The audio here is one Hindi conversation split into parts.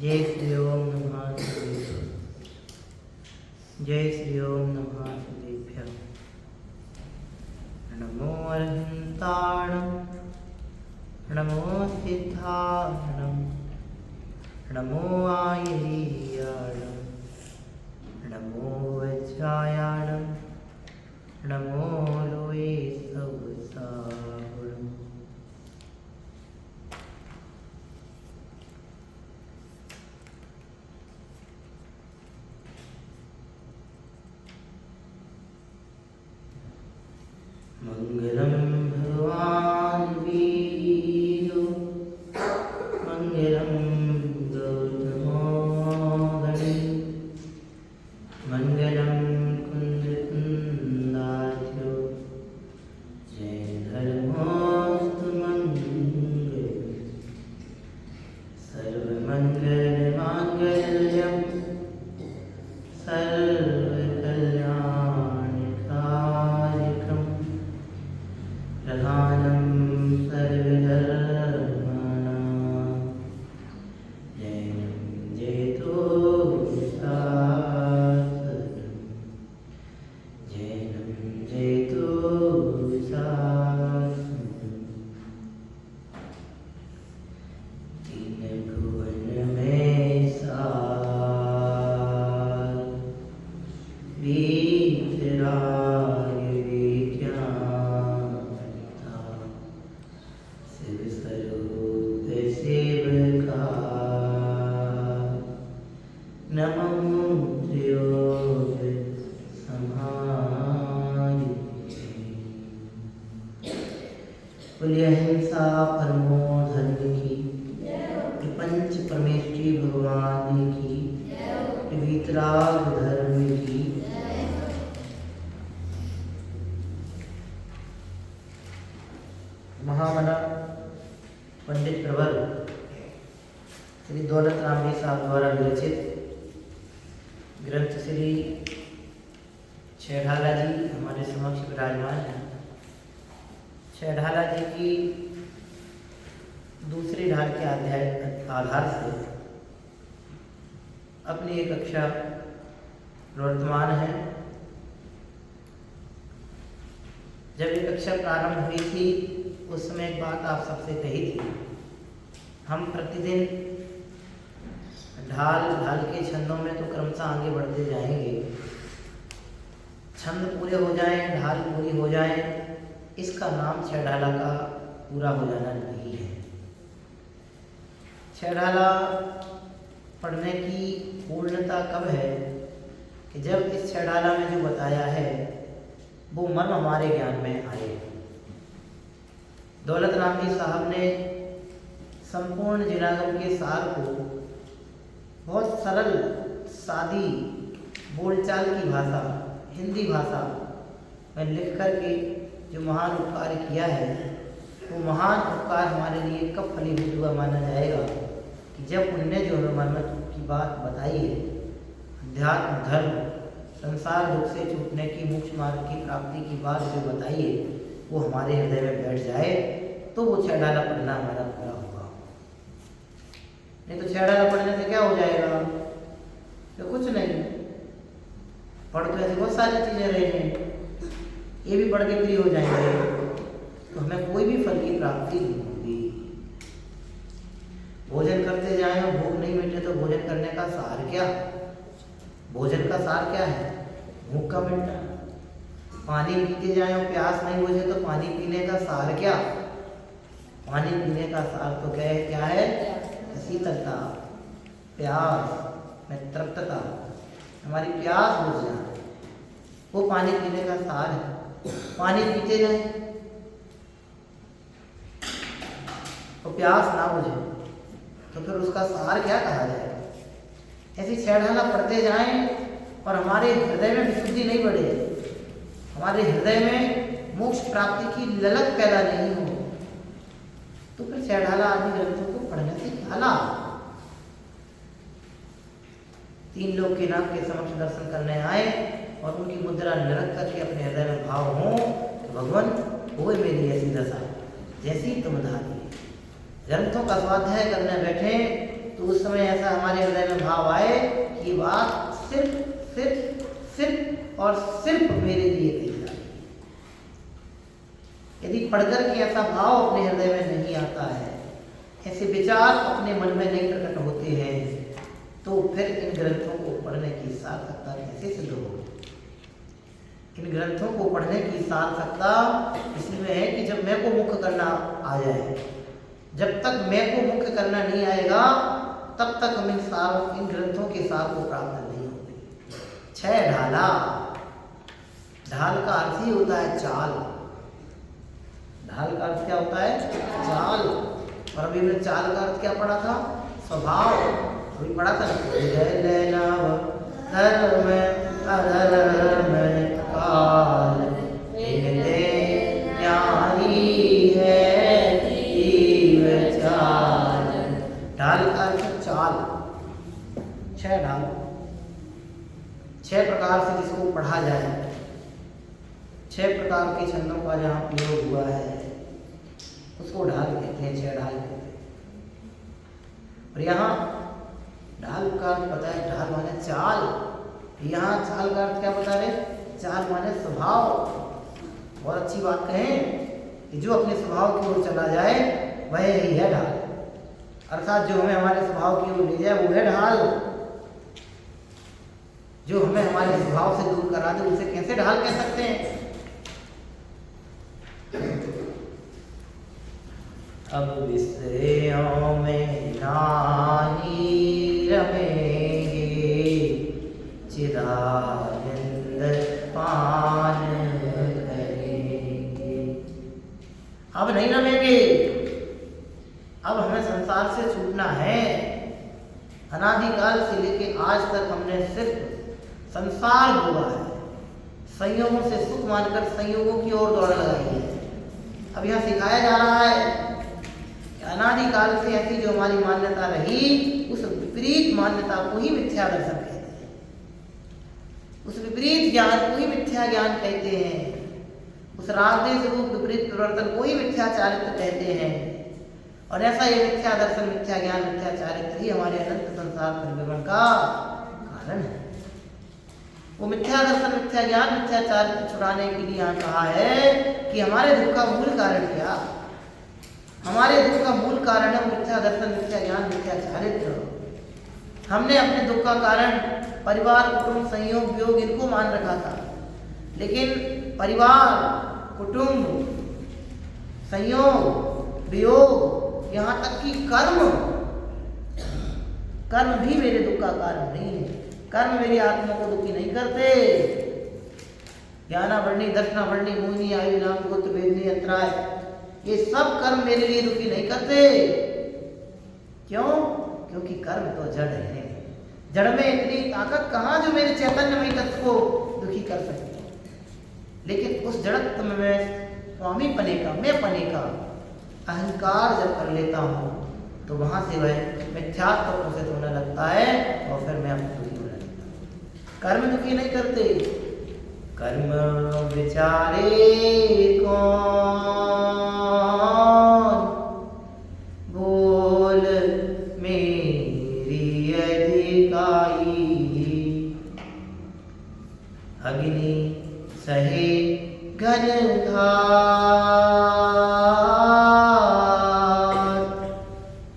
जय श्री ओम नमः शिवाय। जय श्री ओम नमः शिवाय। नमो अरहंताणं, नमो सिद्धाणं, नमो आयर्याणं, नमो वज्रायाणं, नमो लोये सवसाहुणम्। मंगलम भगवान वीरो, मंगलम गौतमोदनी, मंगलम कुंदकुंदाध्यो, जय धर्मोस्तु मंगलम, सर्वमंगलमांगल्यं, सर्वकल्याणकारिकम्, प्रधानं सर्वधर्माणां, जैनं जयतो शास्त्रम्, जैनं जयतो शास्त्रम्। तीन भुवन में सार, वीतराग विज्ञानता, शिव स्वरूप शिवकार, नमो योग समाधि। बोलिए अहिंसा परमो धर्म की, पंच परमेष्ठी भगवान की, वीतराग धर्म की। महामना पंडित प्रवर श्री दौलत राम जी साहब द्वारा विरचित ग्रंथ श्री छेढ़ाला जी हमारे समक्ष विराजमान हैं। छेढ़ाला जी की दूसरी ढाल के आधार से अपनी एक कक्षा प्रवर्तमान है। जब ये कक्षा प्रारंभ हुई थी उस समय एक बात आप सबसे कही थी, हम प्रतिदिन ढाल के छंदों में तो क्रमशः आगे बढ़ते जाएंगे। छंद पूरे हो जाएं, ढाल पूरी हो जाए, इसका नाम छेढ़ाला का पूरा हो जाना नहीं है। छेढ़ाला पढ़ने की पूर्णता कब है कि जब इस छेढ़ाला में जो बताया है वो मर्म हमारे ज्ञान में आए। दौलत राम जी साहब ने संपूर्ण जिनागम के सार को बहुत सरल सादी बोलचाल की भाषा, हिंदी भाषा में लिख कर के जो महान उपकार किया है, वो महान उपकार हमारे लिए कब फलीभूत हुआ माना जाएगा कि जब उनने जो हमें मर्म की बात बताई है, अध्यात्म धर्म संसार दुख से छूटने की मोक्ष मार्ग की प्राप्ति की बात जो बताई है वो हमारे हृदय में बैठ जाए तो वो छेढ़ाला पढ़ना हमारा पूरा होगा। नहीं तो छेढ़ाला पढ़ने से क्या हो जाएगा? तो कुछ नहीं। पढ़ तो ऐसी बहुत सारी चीज़ें रही हैं, ये भी पढ़ के फ्री हो जाएंगे तो हमें कोई भी फल की प्राप्ति नहीं होगी। भोजन करते जाएं और भूख नहीं मिटे तो भोजन करने का सार क्या? भोजन का सार क्या है? भूख का मिटना। पानी पीते जाएं और प्यास नहीं बुझे तो पानी पीने का सार क्या? पानी पीने का सार तो क्या है? शीतलता, प्यास में तृप्तता, हमारी प्यास बुझ जाए, वो पानी पीने का सार है। पानी पीते जाएं तो प्यास ना बुझे तो फिर उसका सार क्या कहा जाए? ऐसी छेढ़ाला पढ़ते जाएं और हमारे हृदय में विशुद्धि नहीं बढ़े, हमारे हृदय में मोक्ष प्राप्ति की ललक पैदा नहीं हो, तो फिर छेढ़ाला आदि ग्रंथों को पढ़ने से क्या लाभ? तीन लोग के नाम के समक्ष दर्शन करने आए और उनकी मुद्रा निरख करके अपने हृदय में भाव हो कि भगवान होए मेरी ऐसी दशा जैसी तुम धारी। ग्रंथों का स्वाध्याय करने बैठे तो उस समय ऐसा हमारे बढ़कर के ऐसा भाव अपने हृदय में नहीं आता है, ऐसे विचार अपने मन में नहीं प्रकट होते हैं, तो फिर इन ग्रंथों को पढ़ने की सार्थकता कैसे सिद्ध होगी? इन ग्रंथों को पढ़ने की सार्थकता इसमें है कि जब मैं को मुख्य करना आ जाए। जब तक मैं को मुख्य करना नहीं आएगा तब तक हम इन ग्रंथों के सार को प्राप्त नहीं होंगे। 6 ढाला, ढाल का अर्थ ही होता है चाल। ढाल का अर्थ क्या होता है? चाल। और अभी हमने चाल का अर्थ क्या पढ़ा था? स्वभाव। अभी पढ़ा था धर्म अधर्म काल है चाल। ढाल का अर्थ चाल। 6 ढाल, 6 प्रकार से जिसको पढ़ा जाए, 6 प्रकार के छंदों का जहाँ प्रयोग हुआ है उसको ढाल कहते हैं, 6 ढाल कहते हैं। और यहाँ ढाल का अर्थ पता है, ढाल माने चाल। यहाँ चाल का अर्थ क्या बता रहे? चाल माने स्वभाव। बहुत अच्छी बात कहें कि जो अपने स्वभाव की ओर चला जाए वह ही है ढाल, अर्थात जो हमें हमारे स्वभाव की ओर ले जाए वो है ढाल। जो हमें हमारे स्वभाव से दूर करा दे उसे कैसे ढाल कह सकते हैं? अब विषयों में नानी रमेंगे, चिदानंद पान करेंगे। अब नहीं रमेंगे, अब हमें संसार से छूटना है। अनादिकाल से लेके आज तक हमने सिर्फ संसार भोगा है, संयोगों से सुख मानकर संयोगों की ओर दौड़ लगाई है। अब यहाँ सिखाया जा रहा है अनादिकाल से ऐसी जो हमारी मान्यता रही उस विपरीत मान्यता को ही मिथ्या दर्शन कहते हैं, उस विपरीत ज्ञान को ही मिथ्या ज्ञान कहते हैं, उस रागदेश रूप विपरीत परिवर्तन को ही मिथ्या चारित्र कहते हैं। और ऐसा ये मिथ्या दर्शन, मिथ्या ज्ञान, मिथ्या चारित्र ही हमारे अनंत संसार परिभ्रमण का कारण है। वो मिथ्या दर्शन, मिथ्या ज्ञान, मिथ्या चारित्र छुड़ाने के लिए यहाँ कहा है कि हमारे दुख का मूल कारण क्या? हमारे दुख का मूल कारण है मिथ्या दर्शन, मिथ्या ज्ञान, मिथ्या चारित्र। हमने अपने दुख का कारण परिवार, कुटुंब, संयोग, वियोग इनको मान रखा था, लेकिन परिवार, कुटुंब, संयोग, वियोग, यहाँ तक कि कर्म भी मेरे दुख का कारण नहीं है। कर्म मेरी आत्मा को दुखी नहीं करते। ज्ञानावरणी, दर्शनावरणी, मोहिनी, आयु, नाम, गोत्र, वेदनी, अंतराय, ये सब कर्म मेरे लिए दुखी नहीं करते। क्यों? क्योंकि कर्म तो जड़ है। जड़ में इतनी ताकत कहाँ जो मेरे चैतन्यमय तत्व को दुखी कर सकते। लेकिन उस जड़त्व में स्वामी पने का, मैं पने का अहंकार जब कर लेता हूँ तो वहाँ से वह मिथ्यात्व घोषित होने लगता है और फिर मैं अपने दुखी होने लगता हूँ। कर्म दुखी नहीं करते। कर्म विचारे कौन, बोल मेरी अधिकाई, अग्नि सहे घन घात,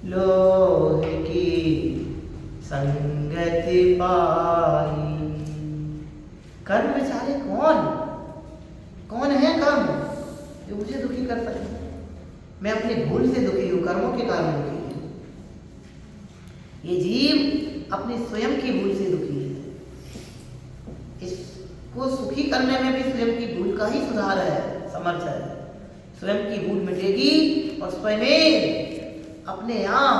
लोह की संगति पाई। कर्म विचारे कौन? कौन है कर्म जो मुझे दुखी कर सकते? मैं अपनी भूल से दुखी हूँ, कर्मों के कारण दुखी हूँ। ये जीव अपनी स्वयं की भूल से दुखी है। इसको सुखी करने में भी स्वयं की भूल का ही सुधार है, समर्थ है। स्वयं की भूल मिटेगी और स्वयं अपने आप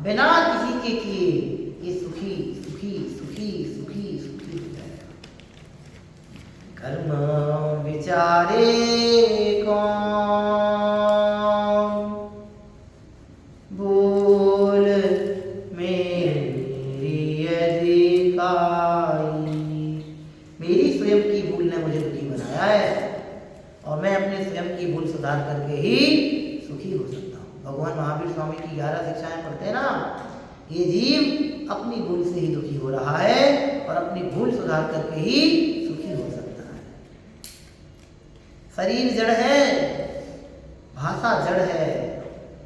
बिना किसी के किए ये सुखी सुखी सुखी सुखी सुखी हो जाएगा। कर्म विचारे कौन, बोल मेरी अधिकाई। मेरी स्वयं की भूल ने मुझे दुखी बनाया है और मैं अपने स्वयं की भूल सुधार करके ही सुखी हो सकता हूँ। भगवान महावीर स्वामी की 11 शिक्षाएं पढ़ते हैं ना, ये जीव अपनी भूल से ही दुखी हो रहा है और अपनी भूल सुधार करके ही सुखी हो सकता है। शरीर जड़ है, भाषा जड़ है,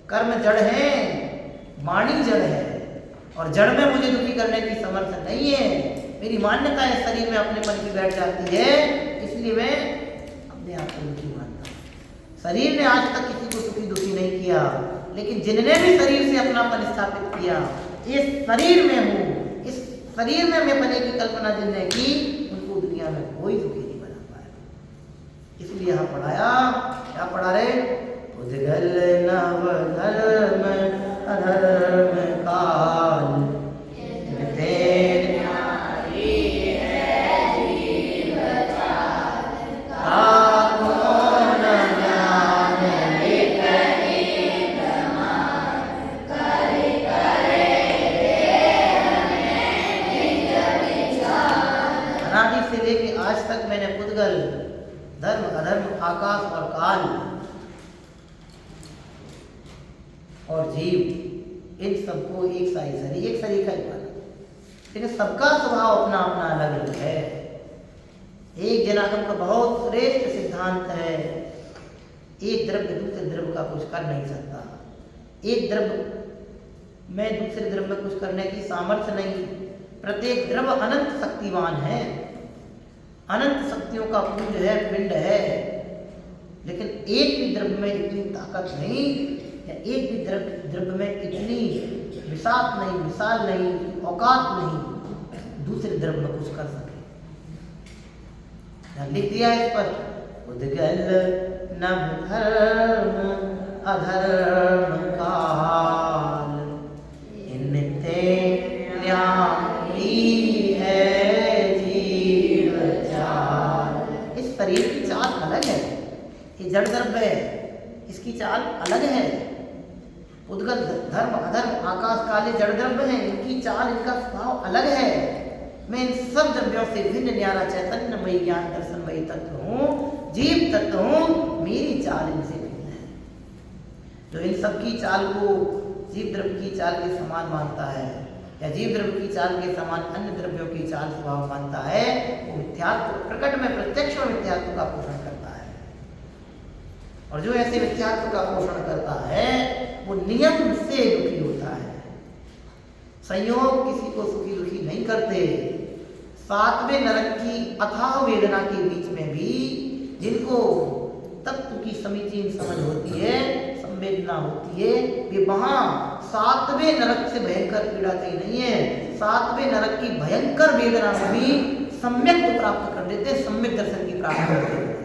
कर्म जड़ है, वाणी जड़ है, और जड़ में मुझे दुखी करने की समर्थ नहीं है। मेरी मान्यता है शरीर में अपने पन की बैठ जाती है, इसलिए मैं अपने आप को दुखी मानता हूँ। शरीर ने आज तक किसी को सुखी दुखी नहीं किया, लेकिन जिनने भी शरीर से अपनापन स्थापित किया, इस शरीर में हूँ, इस शरीर में मैं बने की कल्पना जिनने की, उनको दुनिया में कोई दुखी नहीं बना पाया। इसलिए यहाँ पढ़ाया, क्या पढ़ा रहे? उद्गल नव धर्म अधर्म काल धर्म अधर्म आकाश और काल और जीव, इन सबको एक सा ही शरीर, एक शरीर का ही माना, लेकिन सबका स्वभाव अपना अपना अलग अलग है। एक जनागम का बहुत श्रेष्ठ सिद्धांत है, एक द्रव्य दूसरे द्रव्य का कुछ कर नहीं सकता, एक द्रव्य में दूसरे द्रव्य में कुछ करने की सामर्थ्य नहीं। प्रत्येक द्रव्य अनंत शक्तिवान है, अनंत शक्तियों का पुंज है, पिंड है, लेकिन एक भी द्रव्य में इतनी ताकत नहीं, या एक भी द्रव्य में इतनी विशाल नहीं, विशाल नहीं, औकात नहीं, दूसरे द्रव्य में कुछ कर सके। लिख दिया इस पर, उद्गल नभ धर्म अधर्म काल इनते न्यायी है जीव चाल। इस शरीर की चाल अलग है, ये जड़ द्रव्य है, इसकी चाल अलग है। उद्गल धर्म अधर्म आकाश काले जड़ द्रव्य हैं, इनकी चाल, इनका स्वभाव अलग है। मैं इन सब द्रव्यों से भिन्न न्यारा चैतन्यमयी ज्ञान दर्शनमयी तत्व हूँ, जीव तत्व हूँ, मेरी चाल इनसे भिन्न है। जो इन सब की चाल को जीव द्रव्य की चाल के समान मानता है, या जीव द्रव्य की चाल के समान अन्य द्रव्यों की चाल स्वभाव मानता है, वो मिथ्यात्व, प्रकट में प्रत्यक्ष में मिथ्यात्व का पोषण करता है। और जो ऐसे मिथ्यात्व का पोषण करता है, वो नियम से दुखी होता है। संयोग किसी को सुखी दुखी नहीं करते। सातवें नरक की अथाह वेदना के बीच में भी जिनको तत्व की समीचीन समझ होती है, संवेदना होती है, वे वहां सातवें नरक से भयंकर पीड़ा कहीं नहीं है। सातवें नरक की भयंकर वेदना में भी सम्यक प्राप्त कर लेते, सम्यक दर्शन की प्राप्ति कर लेते।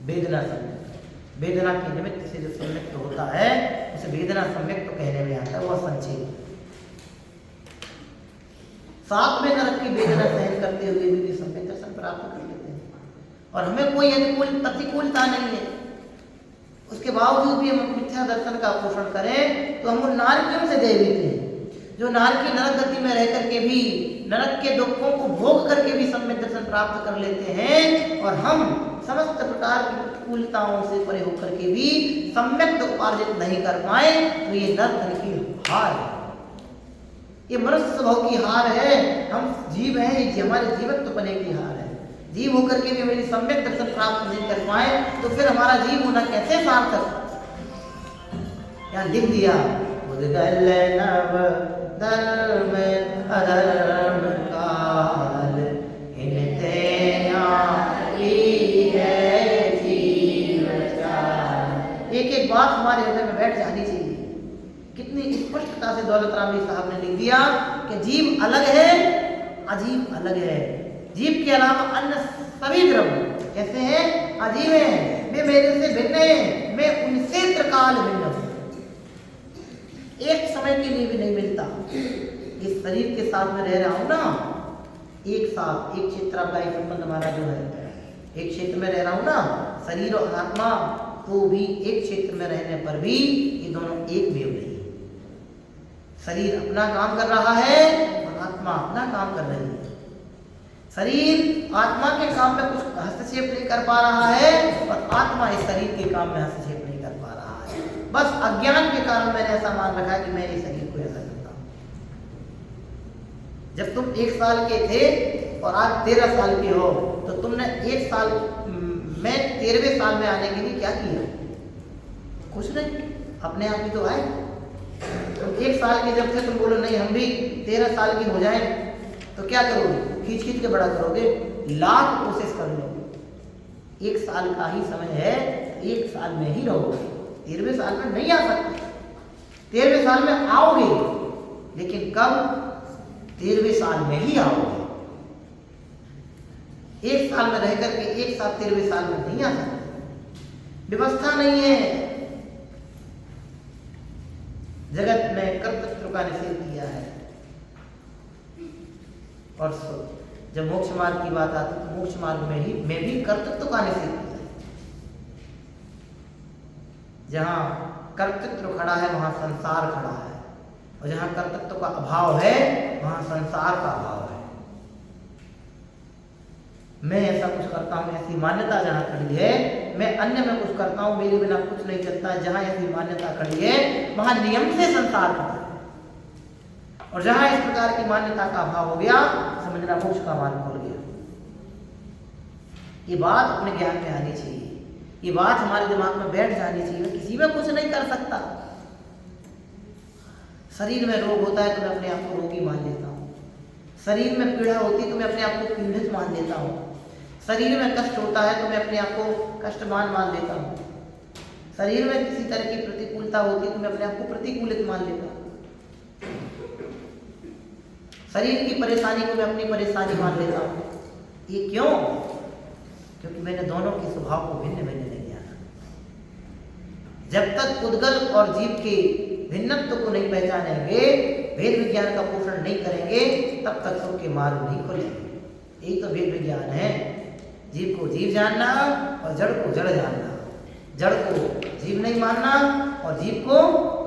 वेदना सम्यक, वेदना के निमित्त से जो सम्यक होता है, उसे वेदना सम्यक तो कहने में आता है, वह संक्षेप। सातवें नरक की वेदना सहन करते हुए भी सम्यक दर्शन प्राप्त कर लेते हैं। और हमें कोई प्रतिकूलता नहीं है, उसके बावजूद भी हम मिथ्या दर्शन का पोषण करें तो हम उन नारकियों से जयभीत हैं, जो नारकी नरक गति में रह करके भी नरक के दुखों को भोग करके भी सम्यक दर्शन प्राप्त कर लेते हैं। और हम समस्त प्रकार की प्रतिकूलताओं से परे होकर के भी सम्यक उपार्जित नहीं कर पाए, तो ये नरक की हार है, ये मनुष्य स्वभाव की हार है। हम जीव हैं, ये हमारे जीवत्व बने की हार है। जीव होकर के भी मेरी सम्यक दर्शन प्राप्त नहीं कर पाए, तो फिर हमारा जीव होना कैसे सार्थक। यहाँ लिख दिया, उद्गल नव धर्म अधर्म काल इनते न्यायी है जीव चाल। एक एक बात हमारे हृदय में बैठ जानी चाहिए। कितनी स्पष्टता से दौलत राम जी साहब ने लिख दिया कि जीव अलग है, अजीब अलग है। जीव के अलावा अन्य सभी द्रव्य कैसे हैं? अजीब हैं, वे मेरे से भिन्न हैं, मैं उनसे त्रिकाल भिन्न हूँ। एक समय के लिए भी नहीं मिलता। इस शरीर के साथ में रह रहा हूँ ना, एक साथ एक क्षेत्र आपका एक संबंध हमारा जो है, एक क्षेत्र में रह रहा हूँ ना, शरीर और आत्मा, तो भी एक क्षेत्र में रहने पर भी ये दोनों एक भी नहीं। शरीर अपना काम कर रहा है और आत्मा अपना काम कर रही है। शरीर आत्मा के काम में कुछ हस्तक्षेप नहीं कर पा रहा है और आत्मा इस शरीर के काम में हस्तक्षेप नहीं कर पा रहा है। बस अज्ञान के कारण मैंने ऐसा मान रखा कि मैं इस शरीर को ऐसा करता हूँ। जब तुम 1 साल के थे और आज 13 साल के हो, तो तुमने 1 साल में 13वें साल में आने के लिए क्या किया? कुछ नहीं, अपने आप ही तो आए। तुम 1 साल के जब थे तुम बोलो नहीं हम भी 13 साल की हो जाए, तो क्या करोगे? खींच खींच के बड़ा करोगे, लाख कोशिश कर लो, 1 साल का ही समय है, 1 साल में ही रहोगे। 13वें साल में नहीं आ सकते, 13वें साल में आओगे, लेकिन कब? 13वें साल में ही आओगे। 1 साल में रह करके एक साथ 13वें साल में नहीं आ सकते, व्यवस्था नहीं है। जगत में कर्तृत्व का निषेध किया है। और जब मोक्ष मार्ग की बात आती है तो मोक्ष मार्ग में भी कर्तृत्व का निषेध किया है। जहां कर्तृत्व खड़ा है वहां संसार खड़ा है, और जहां कर्तृत्व का अभाव है वहां संसार का अभाव है। मैं ऐसा कुछ करता हूं, ऐसी मान्यता जहां खड़ी है, मैं अन्य में कुछ करता हूं, मेरे बिना कुछ नहीं चलता, जहां ऐसी मान्यता खड़ी है वहां नियम से संसार खड़ा है। और जहां इस प्रकार की मान्यता का अभाव हो गया, समझना मोक्ष का मार्ग खुल गया। ये बात अपने ज्ञान में आनी चाहिए, ये बात हमारे दिमाग में बैठ जानी चाहिए। मैं किसी में कुछ नहीं कर सकता। शरीर में रोग होता है तो मैं अपने आप को रोगी मान लेता हूँ, शरीर में पीड़ा होती है तो मैं अपने आप को पीड़ित मान लेता हूँ, शरीर में कष्ट होता है तो मैं अपने आप को कष्टवान मान लेता हूँ, शरीर में किसी तरह की प्रतिकूलता होती है तो मैं अपने आप को प्रतिकूलित मान लेता हूँ, शरीर की परेशानी को मैं अपनी परेशानी मान लेता हूँ। ये क्यों? क्योंकि मैंने दोनों के स्वभाव को भिन्न भिन्न नहीं जाना। जब तक उद्गल और जीव के भिन्नत्व को नहीं पहचानेंगे, वेद विज्ञान का पोषण नहीं करेंगे, तब तक सुख के मार्ग नहीं खुलेंगे। यही तो वेद विज्ञान है, जीव को जीव जानना और जड़ को जड़ जानना, जड़ को जीव नहीं मानना और जीव को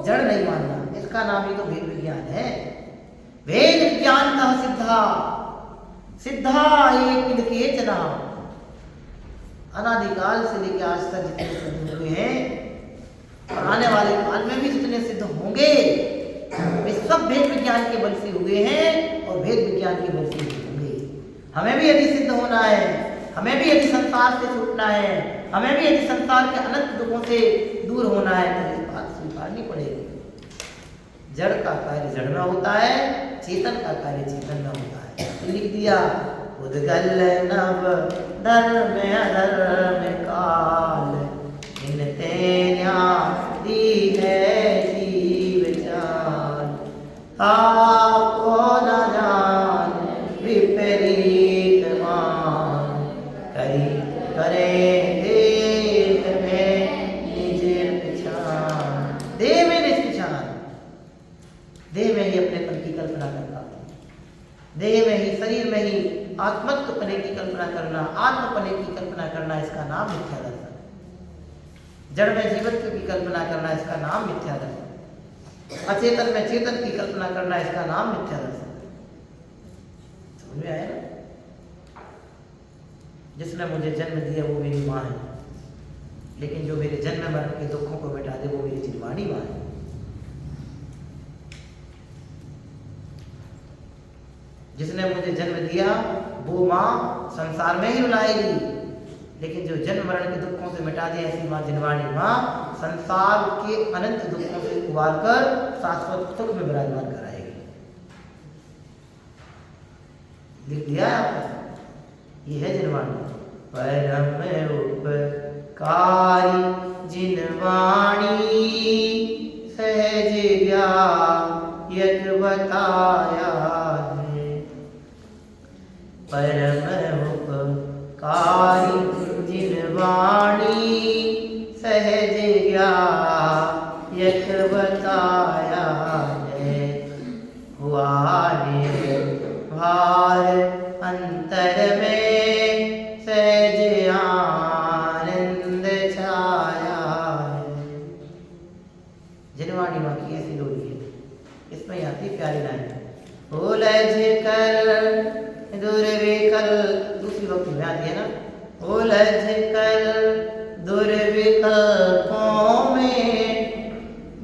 जड़ नहीं मानना, इसका नाम ही तो वेद विज्ञान है। वेद विज्ञान का सिद्धा सिद्धा एक केचना, अनादिकाल से लेकर आज तक जितने सिद्ध हुए हैं और आने वाले काल में भी जितने सिद्ध होंगे, वे सब वेद विज्ञान के बल से हुए हैं और वेद विज्ञान के बल से होंगे। हमें भी यदि सिद्ध होना है, हमें भी यदि संसार से छूटना है, हमें भी यदि संसार के अनंत दुखों से दूर होना है, तो इस बात स्वीकारनी पड़ेगी। जड़ का कार्य जड़ में होता है, चेतन का कार्य चेतन में होता है। लिख दिया, उद्गल नव धर्म अधर्म काल, इन तेन्या दी है जीव चाल, आपको न जान विपरीत मान, करी करे देह में निज पिछान। देह में निज पिछान, देह में ही अपनेपन की कल्पना करता हूँ, देह में ही, शरीर में ही आत्मत्व पने की कल्पना करना, आत्मपने की कल्पना करना, इसका नाम मिथ्या दर्शन। जड़ में जीवत्व की कल्पना करना, इसका नाम मिथ्या दर्शन। अचेतन में चेतन की कल्पना करना, इसका नाम मिथ्या दर्शन। समझ में आया ना? जिसने मुझे जन्म दिया वो मेरी माँ है, लेकिन जो मेरे जन्म मरण के दुखों को मिटा दे वो मेरी जिनवाणी माँ है। जिसने मुझे जन्म दिया वो माँ संसार में ही रुलाएगी, लेकिन जो जन्म मरण के दुखों से मिटा दे ऐसी माँ जिनवाणी माँ संसार के अनंत दुखों से उबार कर शाश्वत सुख में विराजमान कराएगी। लिख दिया है आपने, ये है जिनवाणी। परम उपकारी जिनवाणी सहज यक बताया, परम उपकारी जिनवाणी सहज यक बताया है, हुआ निर्भार अंतर में सहज आनंद छाया है। जिनवाणी माँ की ऐसी लोरी है, इसमें आती प्यारी लाइन, उलझ कर दुर्विकल, दूसरी वक्त में आती है ना, उलझ कर दुर्विकल्पों में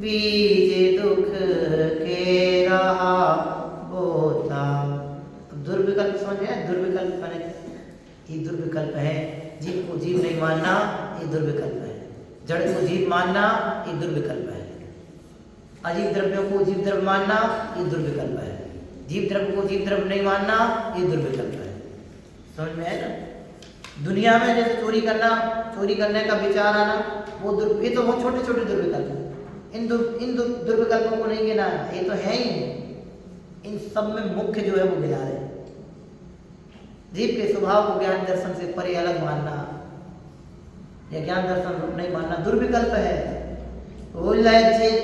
बीज दुख के रहा बोता। अब दुर्विकल्प समझ में, दुर्विकल्प माने ये दुर्विकल्प है, जीव को जीव नहीं मानना, ये दुर्विकल्प है। जड़ को जीव मानना ये दुर्विकल्प है। अजीव द्रव्यों को जीव द्रव्य मानना ये दुर्विकल्प है। जीव द्रव्य को जीव द्रव्य नहीं मानना ये दुर्विकल्प है। समझ में है ना? दुनिया में जैसे चोरी करने का विचार आना, ये तो बहुत छोटे छोटे दुर्विकल्प हैं। इन दुर्विकल्पों को नहीं गिना, ये तो है ही। इन सब में मुख्य जो है वो गिना रहे। जीव के स्वभाव को ज्ञान दर्शन से परे अलग मानना या ज्ञान दर्शन नहीं मानना दुर्विकल्प है। उलझ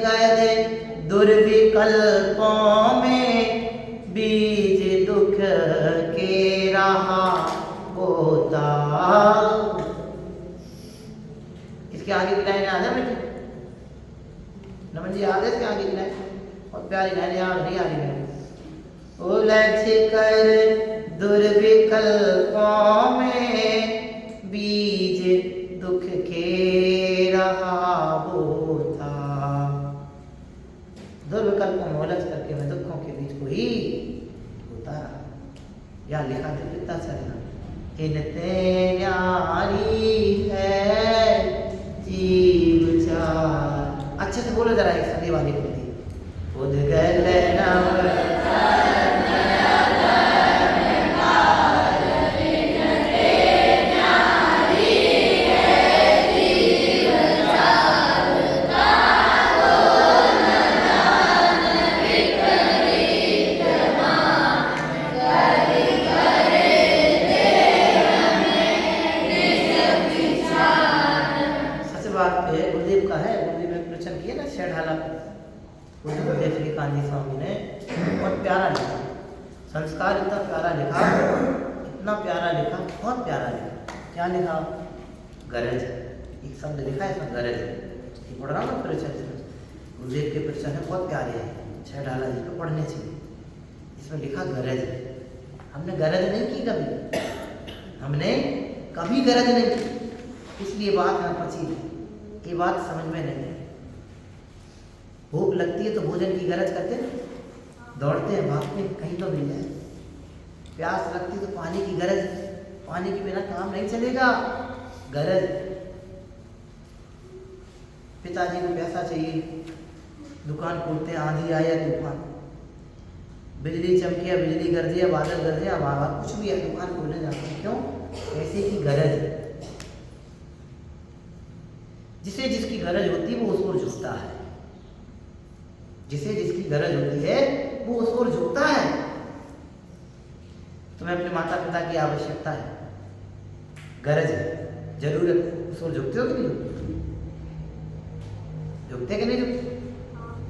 गए दुर्विकल्पों में बीज दुख के रहा होता। इसके आगे की लाइन याद है मुझे? नमन जी याद है इसके आगे की लाइन? और प्यारी लाइन याद नहीं आ रही है। उलझ कर दुर्विकल्पों में बीज दुख के रहा होता। दुर्विकल्पों में उलझ करके मैं दुखों के बीच को ही होता रहा। या लिखा तो कितना चलना, इनते न्यारी है जीव चार। अच्छे से बोलो जरा, एक सदी वाली बोली। खुद गल गुरुदेव का है। गुरुदेव ने प्रवचन किया ना शेढ़ाला, गुरुदेव श्री कांजी स्वामी ने बहुत प्यारा लिखा। संस्कार इतना प्यारा लिखा, इतना प्यारा लिखा, बहुत प्यारा लिखा। क्या लिखा? गरज। एक शब्द लिखा है इसमें, गरज। ये पढ़ रहा हूँ ना प्रवचन से, गुरुदेव के प्रवचन है, बहुत प्यारे हैं। शेढ़ाला जी को पढ़ने चाहिए। इसमें लिखा गरज। हमने गरज नहीं की कभी, हमने कभी गरज नहीं की, इसलिए बात में पची। ये बात समझ में नहीं है। भूख लगती है तो भोजन की गरज करते हैं, दौड़ते हैं, भागते हैं कहीं तो मिल जाए। प्यास लगती तो पानी की गरज, पानी के बिना काम नहीं चलेगा, गरज। पिताजी को पैसा चाहिए, दुकान खोलते हैं, आंधी आया तूफान, बिजली चमके या बिजली गरजे या बादल गरजे या हवा, कुछ भी है, दुकान खोलने जाते हैं। क्यों? पैसे की गरज। जिसे जिसकी गरज होती है वो उस ओर झुकता है। जिसे जिसकी गरज होती है वो उस ओर झुकता है। तुम्हें अपने माता पिता की आवश्यकता है, गरज है, जरूरत, उस ओर झुकते हो कि नहीं झुकते? झुकते कि नहीं झुकते?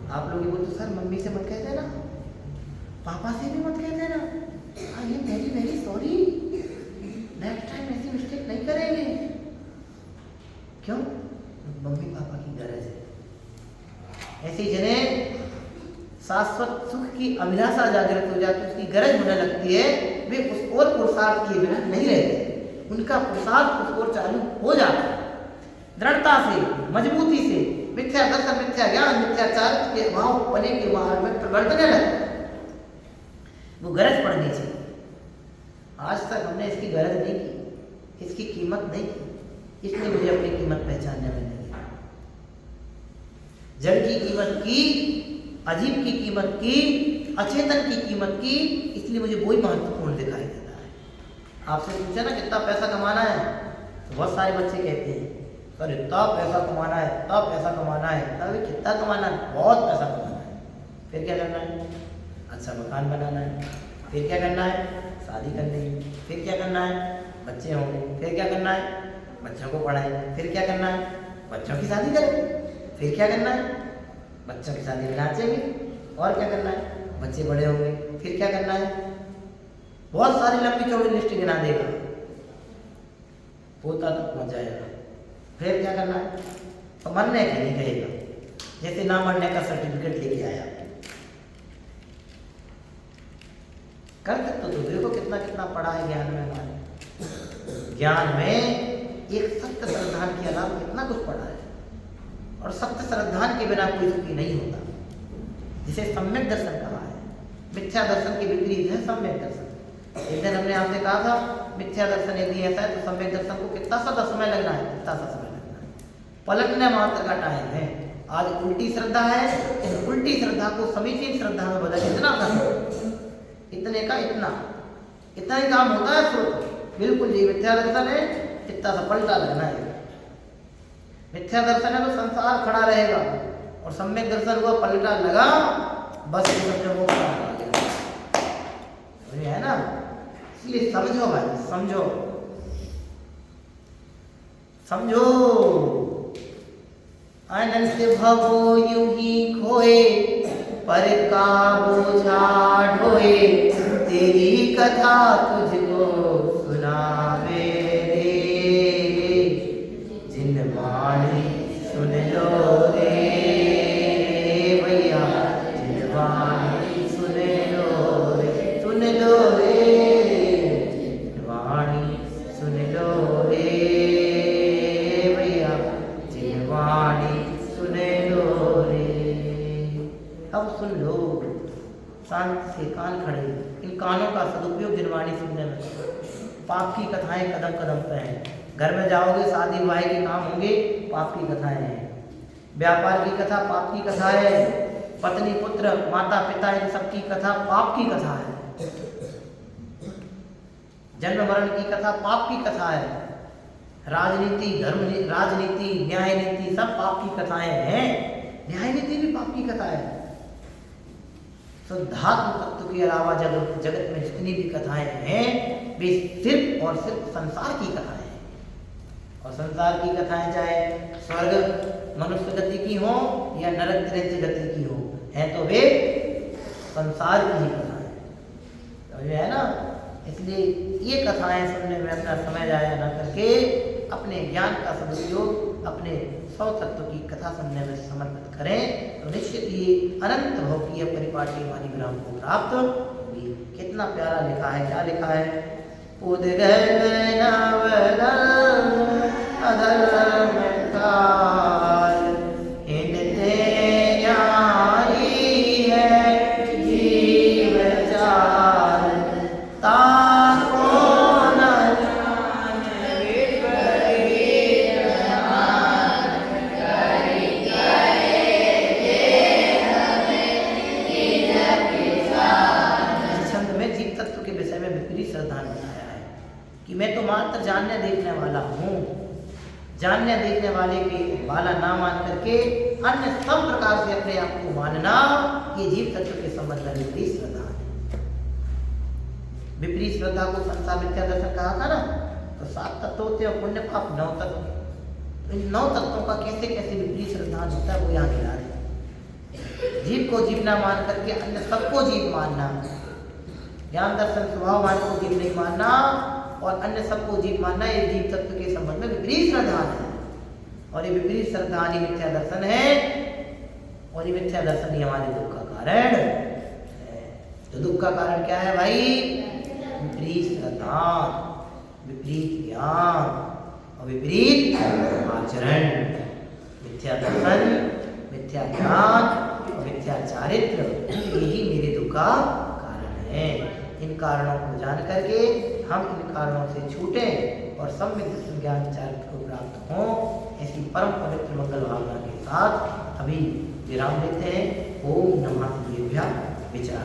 आप लोग ये बोलते सर मम्मी से मत कहते ना, पापा से भी मत कहते ना, I am very very sorry, next time ऐसी मिस्टेक नहीं करेंगे। क्यों? मम्मी पापा की गरज है। ऐसे जिन्हें शाश्वत सुख की अभिलाषा जागृत हो जाती है, उसकी गरज होने लगती है, वे उस ओर पुरुषार्थ किए बिना नहीं रहते। उनका पुरुषार्थ उस ओर चालू हो जाता है, दृढ़ता से, मजबूती से। मिथ्या दर्शन, मिथ्या ज्ञान, मिथ्याचार के भाव पने के मार्ग में प्रवर्तने लगता है। वो गरज पड़नी चाहिए। आज तक हमने इसकी गरज नहीं की, इसकी कीमत नहीं की, इसलिए मुझे अपनी कीमत पहचानने में नहीं है। जड़ की कीमत की, अजीब की कीमत की, अचेतन की कीमत की, इसलिए मुझे वही महत्वपूर्ण दिखाई देता है। आपसे पूछा ना कितना पैसा कमाना है, तो बहुत सारे बच्चे कहते हैं सर इतना पैसा कमाना है, इतना पैसा कमाना है। तभी कितना कमाना है? बहुत पैसा कमाना है। फिर क्या करना है? अच्छा मकान बनाना है। फिर क्या करना है? शादी करनी है। फिर क्या करना है? बच्चे होंगे। फिर क्या करना है? बच्चों को पढ़ाएं। फिर क्या करना है? बच्चों की शादी करें। फिर क्या करना है? बच्चों की शादी में नाचेंगे। और क्या करना है? बच्चे बड़े होंगे। फिर क्या करना है? बहुत सारी लंबी चौड़ी लिस्ट गिना देगा, पोता तक पहुँच जाएगा। फिर क्या करना है? तो मरने के नहीं कहेगा, जैसे ना मरने का सर्टिफिकेट लेके आया। कर सकते तो देखो कितना कितना पढ़ा है ज्ञान में। हमारे ज्ञान में एक सत्य श्रद्धान के अलावा कितना कुछ पढ़ा है। और सत्य श्रद्धान के बिना कोई सुखी नहीं होता, जिसे सम्यक दर्शन कहा है। मिथ्या दर्शन के विपरीत है सम्यक दर्शन। एक दिन हमने आपसे कहा था मिथ्या दर्शन यदि ऐसा है तो सम्यक दर्शन को कितना सा समय लगना है, कितना सा समय लगना है। पलटने मात्र का टाइम है। आज उल्टी श्रद्धा है, इस उल्टी श्रद्धा को समीचीन श्रद्धा में बदल इतना कर, इतने का इतना इतना ही काम होता है। श्रुत बिल्कुल जी मिथ्या दर्शन है, इतना सा पलटा लगना है। मिथ्या दर्शन है तो संसार खड़ा रहेगा, और सम्यक दर्शन हुआ पलटा लगा, बस समझो है ना। इसलिए समझो भाई, समझो समझो। अनंत भवो यूं ही खोए, पर का बोझा ढोए, तेरी कथा तुझको सुनावे रे, जिन वाणी सुन लो रे भैया, जिन वाणी सुन लो रे, सुन लो रे, जिन वाणी सुन लो रे भैया, जिन वाणी सुन लो रे। अब सुन लो, शांत से कान खड़े, इन कानों का सदुपयोग जिनवाणी सुनने में। पाप की कथाएं कदम कदम पे हैं। घर में जाओगे, शादी विवाह के काम होंगे, पाप की कथाएं हैं। व्यापार की कथा पाप की कथा है। पत्नी पुत्र माता पिता इन सब की कथा पाप की कथा है। जन्म मरण की कथा पाप की कथा है। राजनीति धर्म राजनीति न्याय नीति सब पाप की कथाएं हैं। न्याय नीति भी पाप की कथा है। शुद्धात्म तत्व के अलावा जगत में जितनी भी कथाएं हैं वे सिर्फ और सिर्फ संसार की कथाएं हैं। और संसार की कथाएं चाहे स्वर्ग मनुष्य गति की हो या नरक त्रैलोक्य गति की हो, है तो वे संसार की ही कथाएं तो है ना। इसलिए ये कथाएं सुनने में अपना समय जाया न करके अपने ज्ञान का सदुपयोग अपने 100 तत्व की कथा सुनने में समर्पित करें तो निश्चित ही अनंत भौकीय परिपाटी वाली विराम को प्राप्त होगी। कितना प्यारा लिखा है, क्या लिखा है? कि मैं तो मात्र जानने देखने वाला हूँ। जानने देखने वाले के वाला ना मान करके अन्य सब प्रकार से अपने आप को मानना, ये जीव तत्व के संबंध में विपरीत श्रद्धा है। विपरीत श्रद्धा को संसार मिथ्या दर्शन कहा था ना। तो 7 तत्व होते हैं, पुण्य पाप 9 तत्व। इन 9 तत्वों का कैसे कैसे विपरीत श्रद्धा होता है वो यहाँ गिरा रहे। जीव को जीव ना मान करके अन्य सबको जीव मानना, ज्ञान दर्शन स्वभाववान को जीव नहीं मानना और अन्य सबको जीव मानना, ये जीव तत्व के संबंध में विपरीत श्रद्धा है। और ये विपरीत श्रद्धा ही मिथ्या दर्शन है, और ये मिथ्या दर्शन ही हमारे दुख का कारण है। तो दुख का कारण क्या है भाई? विपरीत श्रद्धा, विपरीत ज्ञान और विपरीत आचरण। मिथ्या दर्शन, मिथ्या ज्ञान और मिथ्या चारित्र, यही मेरे दुख का कारण है। इन कारणों को जान करके हम इन कारणों से छूटें और सम्यक ज्ञान चारित्र को प्राप्त हों, ऐसी परम पवित्र मंगल भावना के साथ अभी विराम लेते हैं। ओम नमः शिवाय। विचार